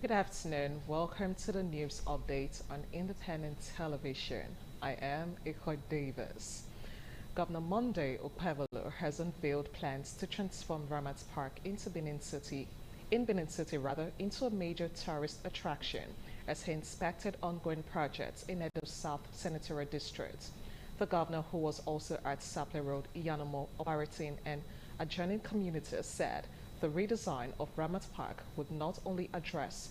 Good afternoon. Welcome to the news update on Independent Television. I am Ikoy Davis. Governor Monday Okpebholo has unveiled plans to transform Ramat Park into Benin City into a major tourist attraction as he inspected ongoing projects in Edo South Senatorial District. The governor, who was also at Saple Road, Iyanomo, Obaritin, and adjoining communities, said the redesign of Ramat Park would not only address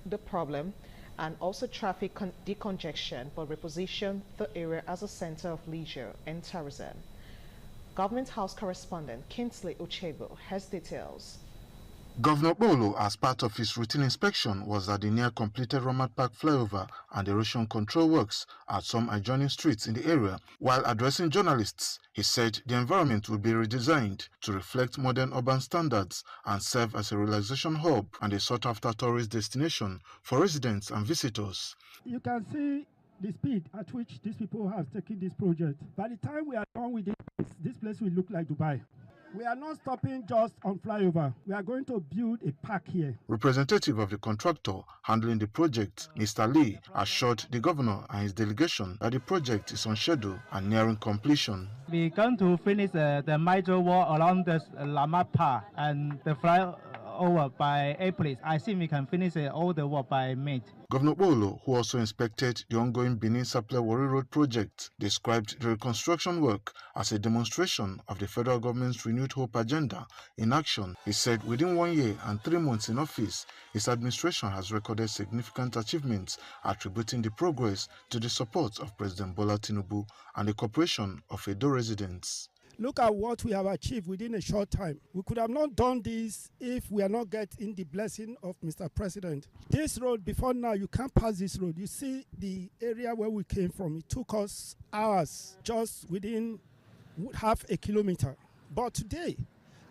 the problem and also traffic decongestion, but reposition the area as a center of leisure and tourism. Government House correspondent Kingsley Uchebo has details. Governor Bolo, as part of his routine inspection, was at the near-completed Ramat Park flyover and erosion control works at some adjoining streets in the area. While addressing journalists, he said the environment will be redesigned to reflect modern urban standards and serve as a relaxation hub and a sought-after tourist destination for residents and visitors. You can see the speed at which these people have taken this project. By the time we are done with this place will look like Dubai. We are not stopping just on flyover. We are going to build a park here. Representative of the contractor handling the project, Mr. Lee, assured the governor and his delegation that the project is on schedule and nearing completion. We're going to finish the major wall along the Ramat Park and the flyover by April. I think we can finish all the work by May. Governor Bolo, who also inspected the ongoing Benin Saple Warri Road project, described the reconstruction work as a demonstration of the federal government's renewed hope agenda in action. He said within 1 year and 3 months in office, his administration has recorded significant achievements, attributing the progress to the support of President Bola Tinubu and the cooperation of Edo residents. Look at what we have achieved within a short time. We could have not done this if we are not getting the blessing of Mr. President. This road, before now, you can't pass this road. You see the area where we came from. It took us hours just within half a kilometer. But today,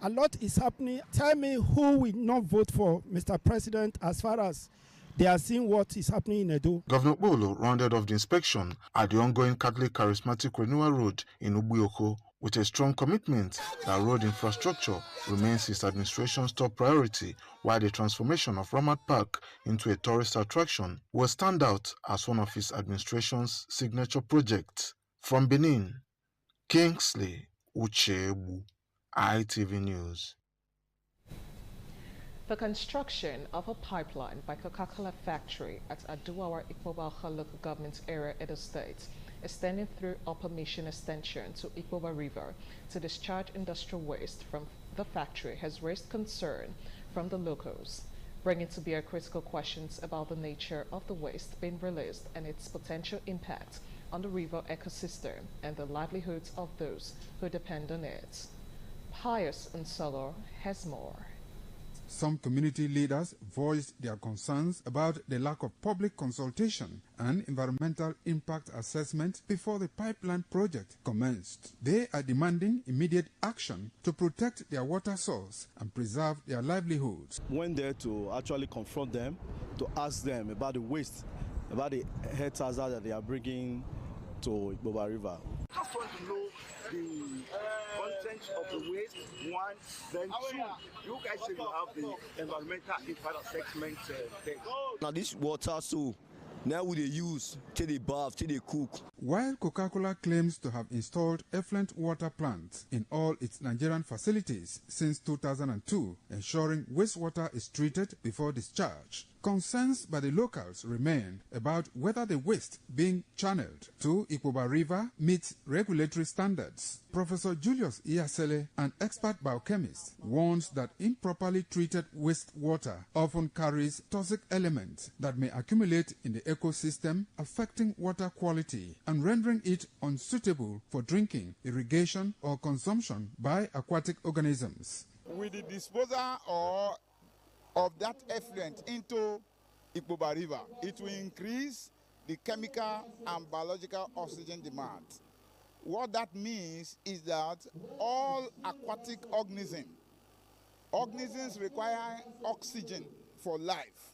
a lot is happening. Tell me who will not vote for Mr. President as far as they are seeing what is happening in Edo. Governor Bolo rounded off the inspection at the ongoing Catholic Charismatic Renewal Road in Ubuyoko, with a strong commitment that road infrastructure remains his administration's top priority, while the transformation of Ramat Park into a tourist attraction will stand out as one of his administration's signature projects. From Benin, Kingsley Uchebo, ITV News. The construction of a pipeline by Coca-Cola factory at Aduwawa Ikpoba local government area, Edo State, extending through Upper Mission Extension to Ikpoba River to discharge industrial waste from the factory has raised concern from the locals, bringing to bear critical questions about the nature of the waste being released and its potential impact on the river ecosystem and the livelihoods of those who depend on it. Pius Nsolo has more. Some community leaders voiced their concerns about the lack of public consultation and environmental impact assessment before the pipeline project commenced. They are demanding immediate action to protect their water source and preserve their livelihoods. Went there to actually confront them, to ask them about the waste, about the health hazard that they are bringing to Ikpoba River. Just want to know the content of the waste, one, then two. You guys say you have the environmental impact assessment thing. Now this water, so now we use till they bath, till they cook. While Coca-Cola claims to have installed effluent water plants in all its Nigerian facilities since 2002, ensuring wastewater is treated before discharge, concerns by the locals remain about whether the waste being channeled to Ikpoba River meets regulatory standards. Professor Julius Iyasele, an expert biochemist, warns that improperly treated wastewater often carries toxic elements that may accumulate in the ecosystem, affecting water quality and rendering it unsuitable for drinking, irrigation, or consumption by aquatic organisms. With the disposal of that effluent into Ikpoba River, it will increase the chemical and biological oxygen demand. What that means is that all aquatic organisms require oxygen for life.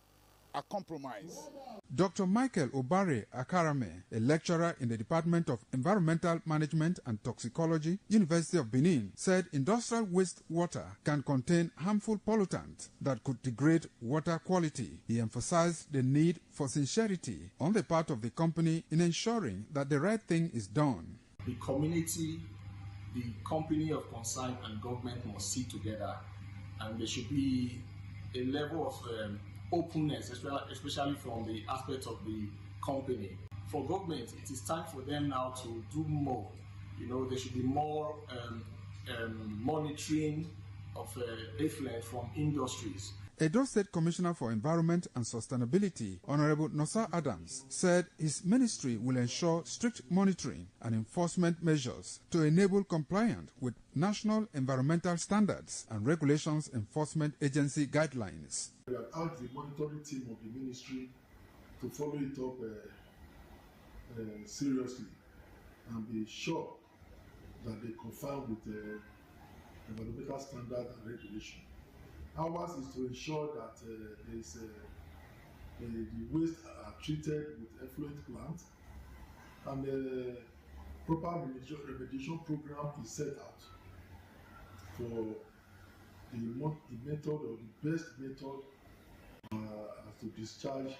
a compromise. Dr. Michael Obare Akarame, a lecturer in the Department of Environmental Management and Toxicology, University of Benin, said industrial wastewater can contain harmful pollutants that could degrade water quality. He emphasized the need for sincerity on the part of the company in ensuring that the right thing is done. The community, the company of concern, and government must sit together, and there should be a level of openness, especially from the aspect of the company. For government, it is time for them now to do more. You know, there should be more monitoring of effluent from industries. Edo State Commissioner for Environment and Sustainability, Honorable Nosa Adams, said his ministry will ensure strict monitoring and enforcement measures to enable compliance with national environmental standards and regulations enforcement agency guidelines. We have asked the monitoring team of the ministry to follow it up seriously and be sure that they conform with the environmental standard and regulation. Ours is to ensure that the waste are treated with effluent plant, and the proper remediation program is set out for the method or the best method to discharge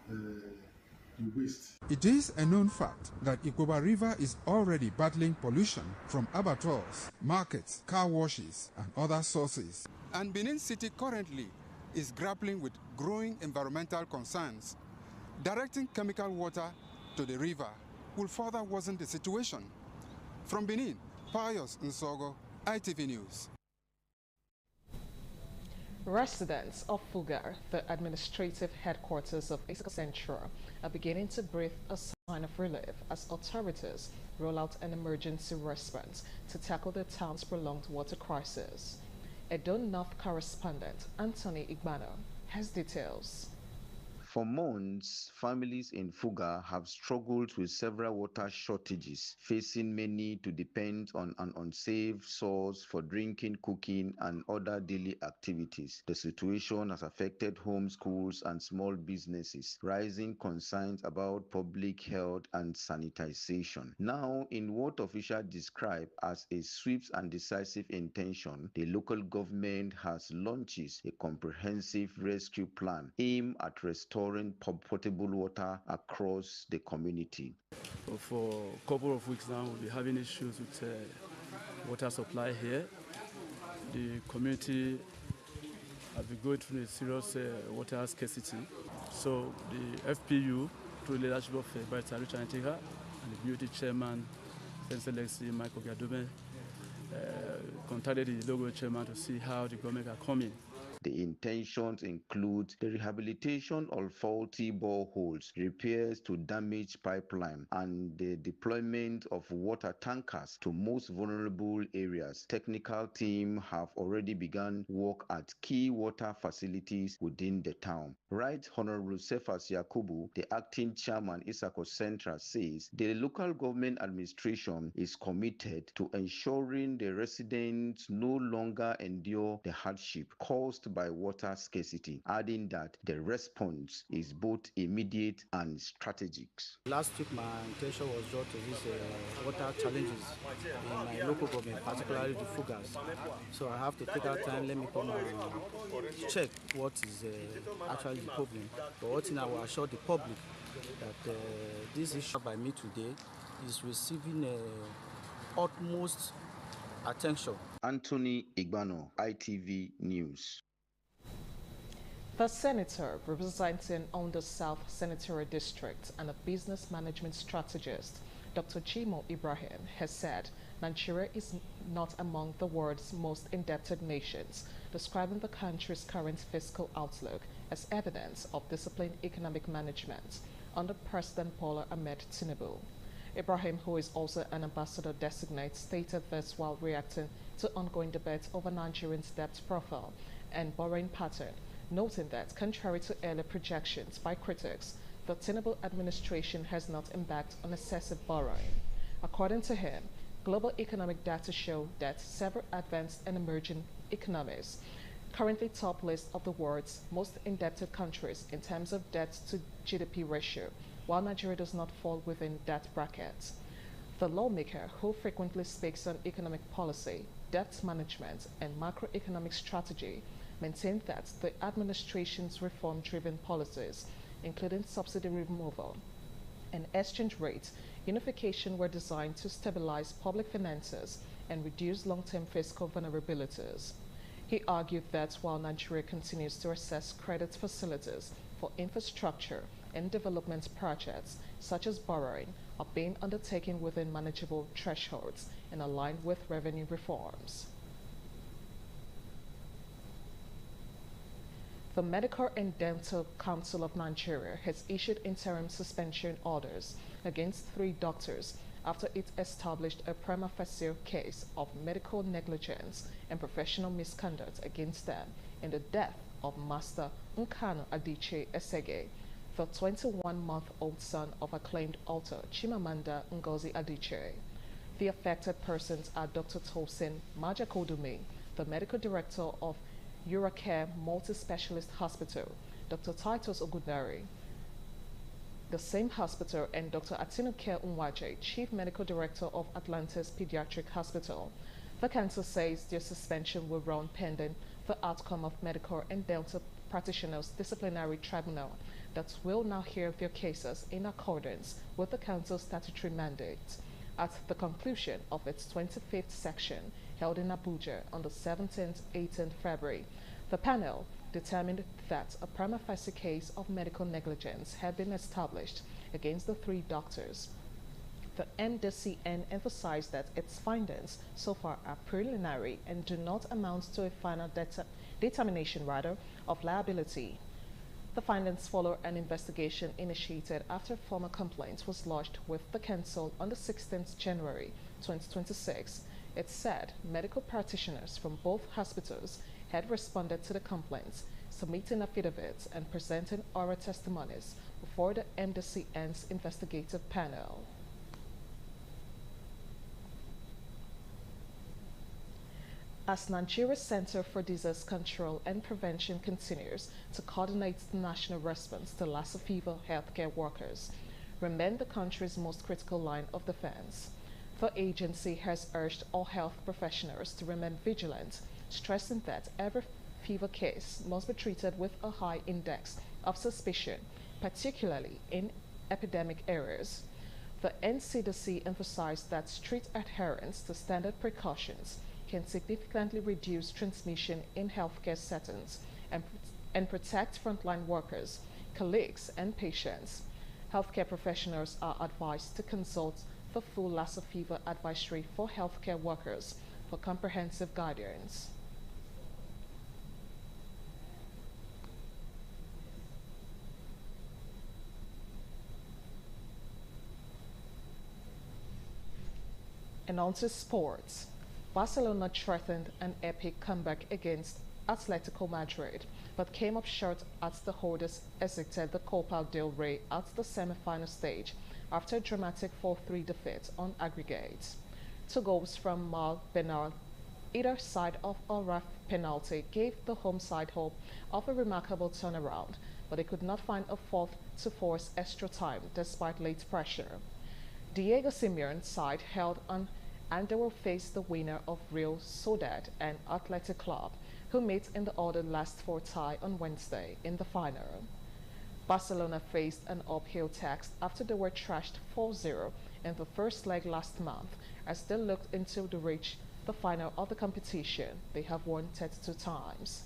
the waste. It is a known fact that Ikoba River is already battling pollution from abattoirs, markets, car washes, and other sources. And Benin City currently is grappling with growing environmental concerns. Directing chemical water to the river will further worsen the situation. From Benin, Pius Nsogo, ITV News. Residents of Fugar, the administrative headquarters of Isaka Central, are beginning to breathe a sign of relief as authorities roll out an emergency response to tackle the town's prolonged water crisis. Edo North correspondent Anthony Igbano has details. For months, families in Fuga have struggled with several water shortages, facing many to depend on an unsafe source for drinking, cooking, and other daily activities. The situation has affected homes, schools, and small businesses, raising concerns about public health and sanitization. Now, in what officials describe as a swift and decisive intention, the local government has launched a comprehensive rescue plan aimed at restoring potable water across the community. For a couple of weeks now, we'll be having issues with water supply here. The community has been going through a serious water scarcity. So the FPU, through the leadership of Barrister Richard Ntiga and the BOT chairman, His Excellency Michael Gadume, contacted the local chairman to see how the government can come in. The intentions include the rehabilitation of faulty boreholes, repairs to damaged pipeline, and the deployment of water tankers to most vulnerable areas. Technical team have already begun work at key water facilities within the town. Right Honorable Cephas Yakubu, the acting chairman Isako Central, says the local government administration is committed to ensuring the residents no longer endure the hardship caused by water scarcity, adding that the response is both immediate and strategic. Last week, my intention was just to these water challenges in my local government, particularly the Fugas. So I have to take that time, let me come and check what is actually the problem. But one thing I will assure the public that this issue by me today is receiving utmost attention. Anthony Igbano, ITV News. The senator representing Ondo South Senatorial District and a business management strategist, Dr. Chimo Ibrahim, has said Nigeria is not among the world's most indebted nations, describing the country's current fiscal outlook as evidence of disciplined economic management under President Bola Ahmed Tinubu. Ibrahim, who is also an ambassador designate, stated this while reacting to ongoing debates over Nigerians' debt profile and borrowing pattern, noting that, contrary to earlier projections by critics, the Tinubu administration has not embarked on excessive borrowing. According to him, global economic data show that several advanced and emerging economies currently top list of the world's most indebted countries in terms of debt to GDP ratio, while Nigeria does not fall within that bracket. The lawmaker, who frequently speaks on economic policy, debt management, and macroeconomic strategy, maintained that the administration's reform-driven policies, including subsidy removal and exchange rate unification, were designed to stabilize public finances and reduce long-term fiscal vulnerabilities. He argued that while Nigeria continues to assess credit facilities for infrastructure and development projects, such as borrowing, are being undertaken within manageable thresholds and aligned with revenue reforms. The Medical and Dental Council of Nigeria has issued interim suspension orders against 3 doctors after it established a prima facie case of medical negligence and professional misconduct against them in the death of Master Nkanu Adichie Esege, the 21-month-old son of acclaimed author Chimamanda Ngozi Adichie. The affected persons are Dr. Tosin Majakodumi, the medical director of Eurocare Multi-Specialist Hospital, Dr. Titus Ogundari, the same hospital, and Dr. Atinuke Unwaje, Chief Medical Director of Atlantis Pediatric Hospital. The council says their suspension will run pending the outcome of medical and dental practitioners' disciplinary tribunal that will now hear their cases in accordance with the council's statutory mandate. At the conclusion of its 25th section, held in Abuja on the 17th-18th February, the panel determined that a prima facie case of medical negligence had been established against the 3 doctors. The MDCN emphasized that its findings so far are preliminary and do not amount to a final determination of liability. The findings follow an investigation initiated after a formal complaint was lodged with the council on the 16th January 2026. It said medical practitioners from both hospitals had responded to the complaints, submitting affidavits and presenting oral testimonies before the MDCN's investigative panel. As Nigeria's Center for Disease Control and Prevention continues to coordinate the national response to Lassa fever, healthcare workers remain the country's most critical line of defense. The agency has urged all health professionals to remain vigilant, stressing that every fever case must be treated with a high index of suspicion, particularly in epidemic areas. The NCDC emphasized that strict adherence to standard precautions can significantly reduce transmission in healthcare settings and protect frontline workers, colleagues, and patients. Healthcare professionals are advised to consult the full Lassa fever advisory for healthcare workers for comprehensive guidance. And on to sports. Barcelona threatened an epic comeback against Atletico Madrid, but came up short as the holders exited the Copa del Rey at the semi-final stage after a dramatic 4-3 defeat on aggregate. 2 goals from Mal Bernal, either side of a rough penalty, gave the home side hope of a remarkable turnaround, but they could not find a fourth to force extra time despite late pressure. Diego Simeone's side held on, and they will face the winner of Real Sociedad and Athletic Club, who meet in the ordered last 4 tie on Wednesday in the final. Barcelona faced an uphill task after they were thrashed 4-0 in the first leg last month. As they looked into to reach the final of the competition, they have won 32 times.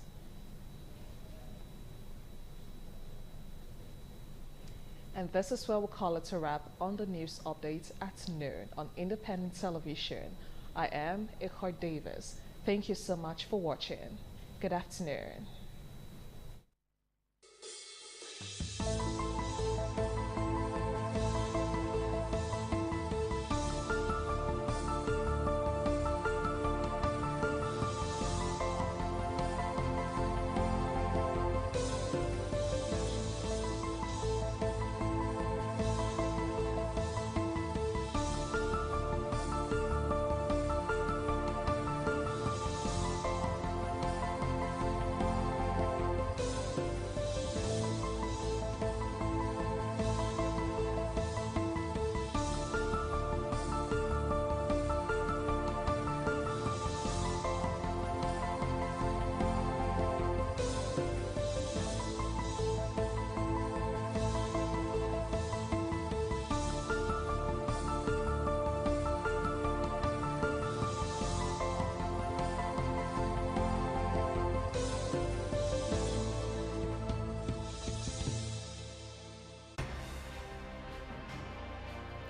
And this is where we'll call it a wrap on the news updates at noon on Independent Television. I am Ikhoi Davis. Thank you so much for watching. Good afternoon.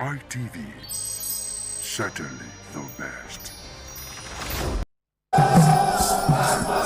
ITV, certainly the best.